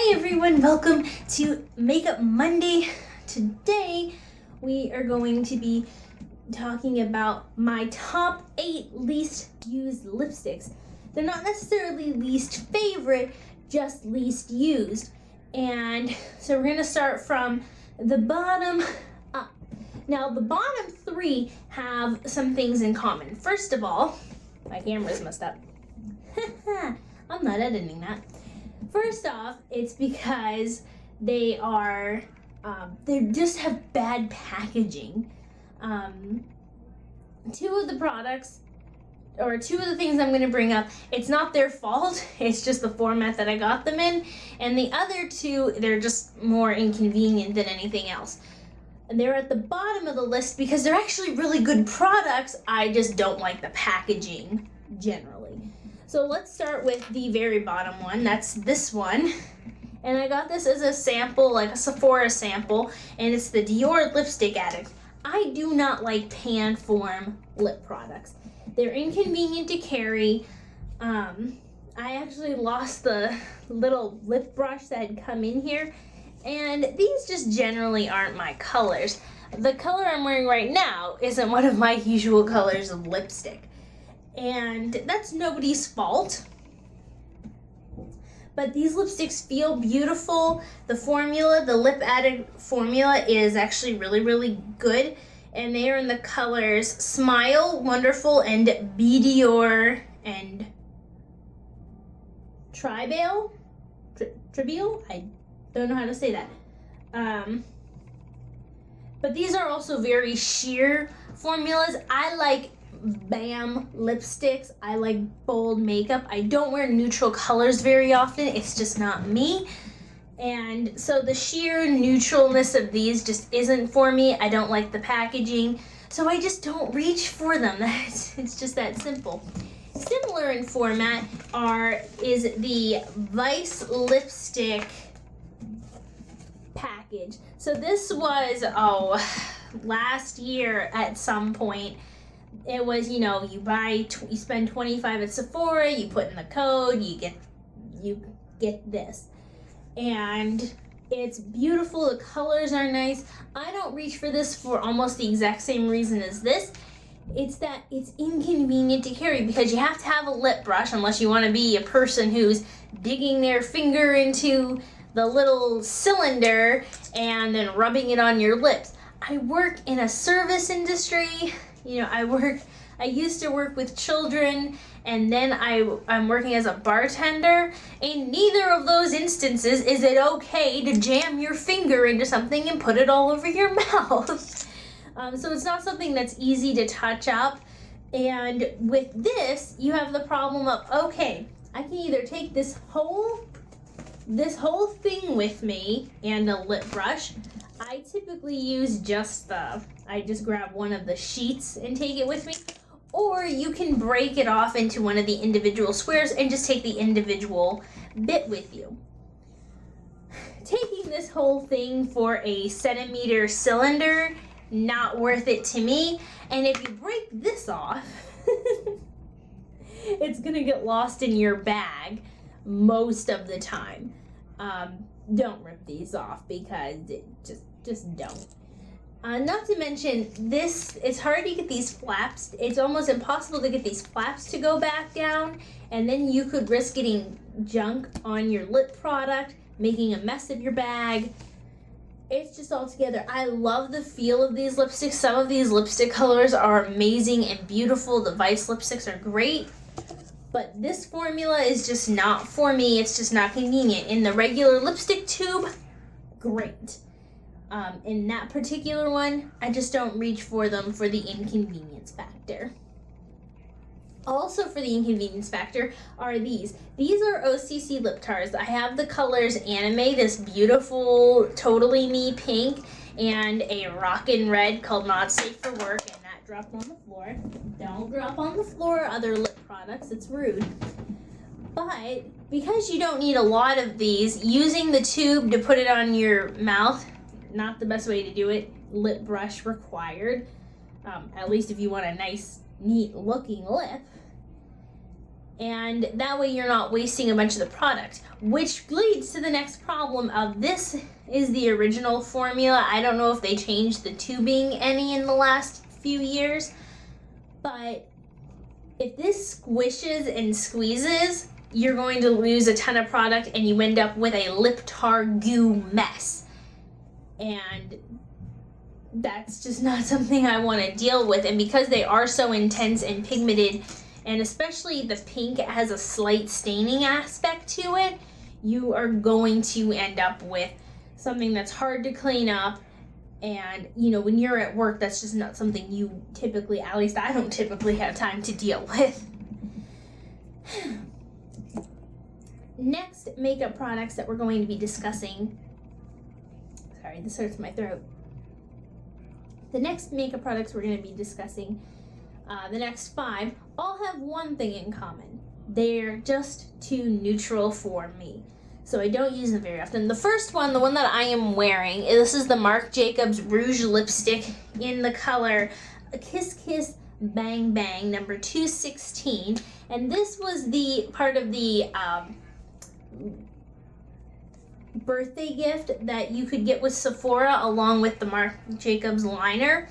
Hi everyone, welcome to Makeup Monday. Today we are going to be talking about my top 8 least used lipsticks. They're not necessarily least favorite, just least used. And so we're going to start from the bottom up. Now the bottom 3 have some things in common. First of all, my camera's messed up. I'm not editing that. First off, it's because they just have bad packaging. Two of the products, or two of the things I'm going to bring up, it's not their fault. It's just the format that I got them in. And the other two, they're just more inconvenient than anything else. And they're at the bottom of the list because they're actually really good products. I just don't like the packaging generally. So let's start with the very bottom one. That's this one. And I got this as a sample, like a Sephora sample, and it's the Dior Lipstick Addict. I do not like pan form lip products. They're inconvenient to carry. I actually lost the little lip brush that had come in here, and these just generally aren't my colors. The color I'm wearing right now isn't one of my usual colors of lipstick. And that's nobody's fault. But these lipsticks feel beautiful. The formula, the Lip Addict formula, is actually really, really good. And they are in the colors Smile, Wonderful, and Dior and Tribale? Tribale? I don't know how to say that. But these are also very sheer formulas. I like Bam lipsticks. I like bold makeup. I don't wear neutral colors very often. It's just not me. And so the sheer neutralness of these just isn't for me. I don't like the packaging, so I just don't reach for them. It's just that simple. Similar in format is the Vice lipstick package. So this was last year at some point. It was, you spend $25 at Sephora, you put in the code, you get this. And it's beautiful, the colors are nice. I don't reach for this for almost the exact same reason as this. It's that it's inconvenient to carry because you have to have a lip brush unless you want to be a person who's digging their finger into the little cylinder and then rubbing it on your lips. I work in a service industry. I used to work with children, and then I'm working as a bartender. In neither of those instances is it okay to jam your finger into something and put it all over your mouth. So it's not something that's easy to touch up. And with this, you have the problem of, okay, I can either take this whole thing with me and a lip brush. I typically use I just grab one of the sheets and take it with me. Or you can break it off into one of the individual squares and just take the individual bit with you. Taking this whole thing for a centimeter cylinder, not worth it to me. And if you break this off, it's gonna get lost in your bag most of the time. Don't rip these off because just don't. Not to mention, it's hard to get these flaps. It's almost impossible to get these flaps to go back down, and then you could risk getting junk on your lip product, making a mess of your bag. It's just all together. I love the feel of these lipsticks. Some of these lipstick colors are amazing and beautiful. The Vice lipsticks are great. But this formula is just not for me. It's just not convenient. In the regular lipstick tube, great. In that particular one, I just don't reach for them for the inconvenience factor. Also for the inconvenience factor are these. These are OCC lip tars. I have the colors Anime, this beautiful, totally me pink, and a rockin' red called Not Safe for Work, and that dropped on the floor. Don't drop on the floor other lip products, it's rude. But because you don't need a lot of these, using the tube to put it on your mouth, not the best way to do it. Lip brush required, at least if you want a nice, neat looking lip. And that way you're not wasting a bunch of the product, which leads to the next problem of this is the original formula. I don't know if they changed the tubing any in the last few years, but if this squishes and squeezes, you're going to lose a ton of product and you end up with a lip tar goo mess. And that's just not something I want to deal with. And because they are so intense and pigmented, and especially the pink has a slight staining aspect to it, you are going to end up with something that's hard to clean up. And, you know, when you're at work, that's just not something you typically, at least I don't typically have time to deal with. Next makeup products that we're going to be discussing, sorry, this hurts my throat. The next makeup products we're going to be discussing, the next 5, all have one thing in common. They're just too neutral for me, so I don't use them very often. The first one, the one that I am wearing, this is the Marc Jacobs Rouge Lipstick in the color Kiss Kiss Bang Bang number 216, and this was the part of the birthday gift that you could get with Sephora along with the Marc Jacobs liner.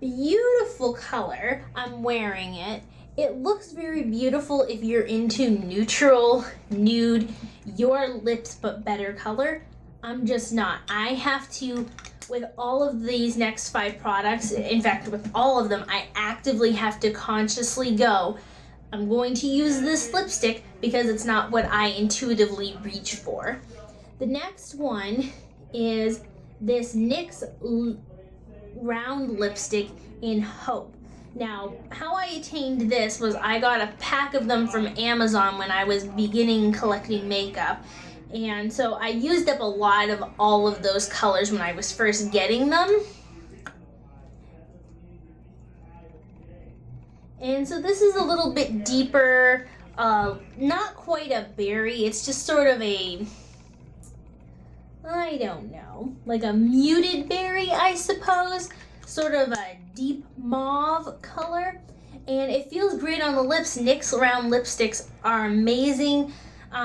Beautiful color. I'm wearing it. It looks very beautiful if you're into neutral, nude, your lips but better color. I'm just not. I have to, with all of these next 5 products, in fact with all of them, I actively have to consciously go, I'm going to use this lipstick because it's not what I intuitively reach for. The next one is this NYX round lipstick in Hope. Now, how I attained this was I got a pack of them from Amazon when I was beginning collecting makeup. And so I used up a lot of all of those colors when I was first getting them. And so this is a little bit deeper, not quite a berry, it's just sort of a, I don't know, like a muted berry, I suppose. Sort of a deep mauve color. And it feels great on the lips. NYX round lipsticks are amazing.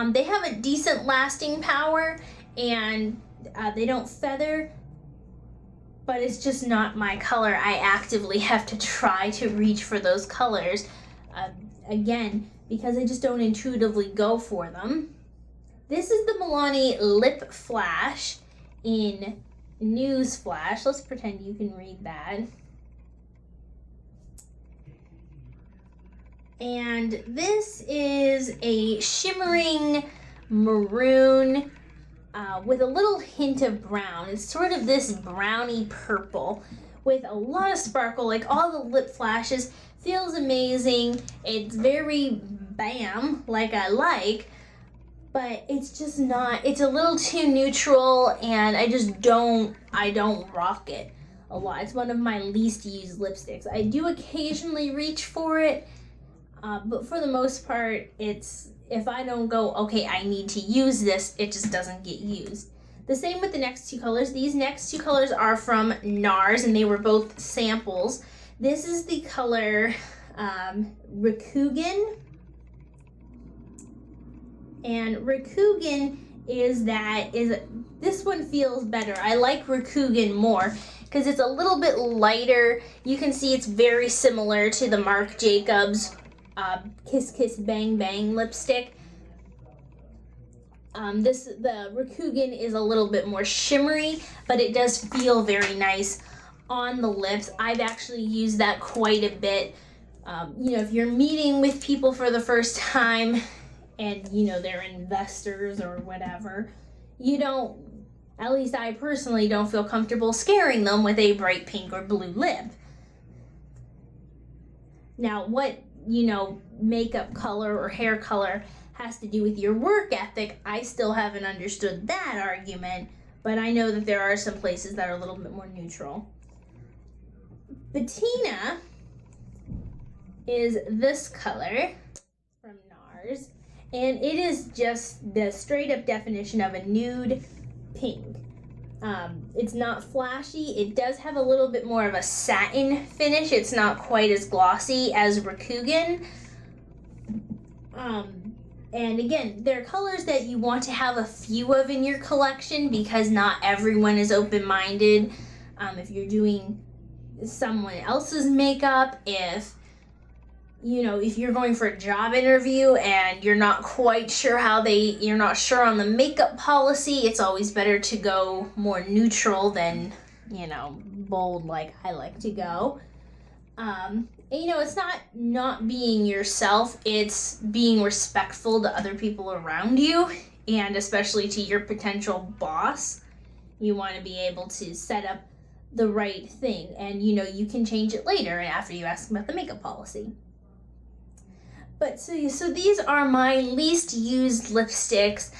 They have a decent lasting power and they don't feather, but it's just not my color. I actively have to try to reach for those colors, again, because I just don't intuitively go for them. This is the Milani Lip Flash in News Flash. Let's pretend you can read that. And this is a shimmering maroon with a little hint of brown. It's sort of this browny purple with a lot of sparkle, like all the lip flashes. Feels amazing. It's very bam, like I like, but it's just not, it's a little too neutral and I don't rock it a lot. It's one of my least used lipsticks. I do occasionally reach for it, but for the most part, it's, if I don't go, okay, I need to use this, it just doesn't get used. The same with the next 2 colors. These next 2 colors are from NARS and they were both samples. This is the color Rikugan. And Rikugan this one feels better. I like Rikugan more because it's a little bit lighter. You can see it's very similar to the Marc Jacobs Kiss Kiss Bang Bang lipstick. The Rikugan is a little bit more shimmery, but it does feel very nice on the lips. I've actually used that quite a bit. You know, if you're meeting with people for the first time and, you know, they're investors or whatever, you don't, at least I personally don't feel comfortable scaring them with a bright pink or blue lip. Now, what, you know, makeup color or hair color has to do with your work ethic, I still haven't understood that argument, but I know that there are some places that are a little bit more neutral. Bettina is this color from NARS, and it is just the straight up definition of a nude pink. It's not flashy. It does have a little bit more of a satin finish. It's not quite as glossy as Rikugan. And again, they're colors that you want to have a few of in your collection because not everyone is open-minded. If you're doing someone else's makeup, if you're going for a job interview and you're not quite sure you're not sure on the makeup policy, it's always better to go more neutral than, bold like I like to go. It's not being yourself, it's being respectful to other people around you, and especially to your potential boss. You want to be able to set up the right thing, and you can change it later after you ask about the makeup policy. But so these are my least used lipsticks.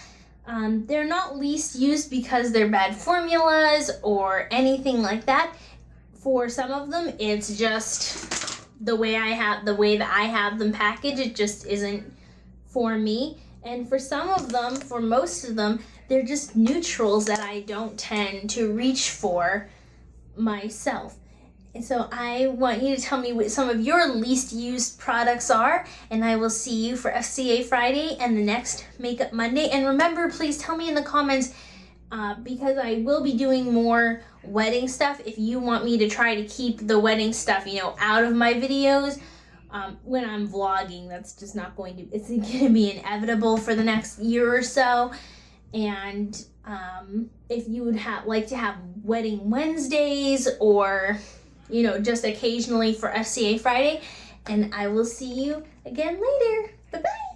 They're not least used because they're bad formulas or anything like that. For some of them, it's just the way that I have them packaged. It just isn't for me. And for most of them, they're just neutrals that I don't tend to reach for myself. And so I want you to tell me what some of your least used products are, and I will see you for FCA Friday and the next Makeup Monday. And remember, please tell me in the comments, because I will be doing more wedding stuff, if you want me to try to keep the wedding stuff, out of my videos. When I'm vlogging, that's just it's going to be inevitable for the next year or so. And if you would like to have wedding Wednesdays or just occasionally for FCA Friday. And I will see you again later. Bye-bye.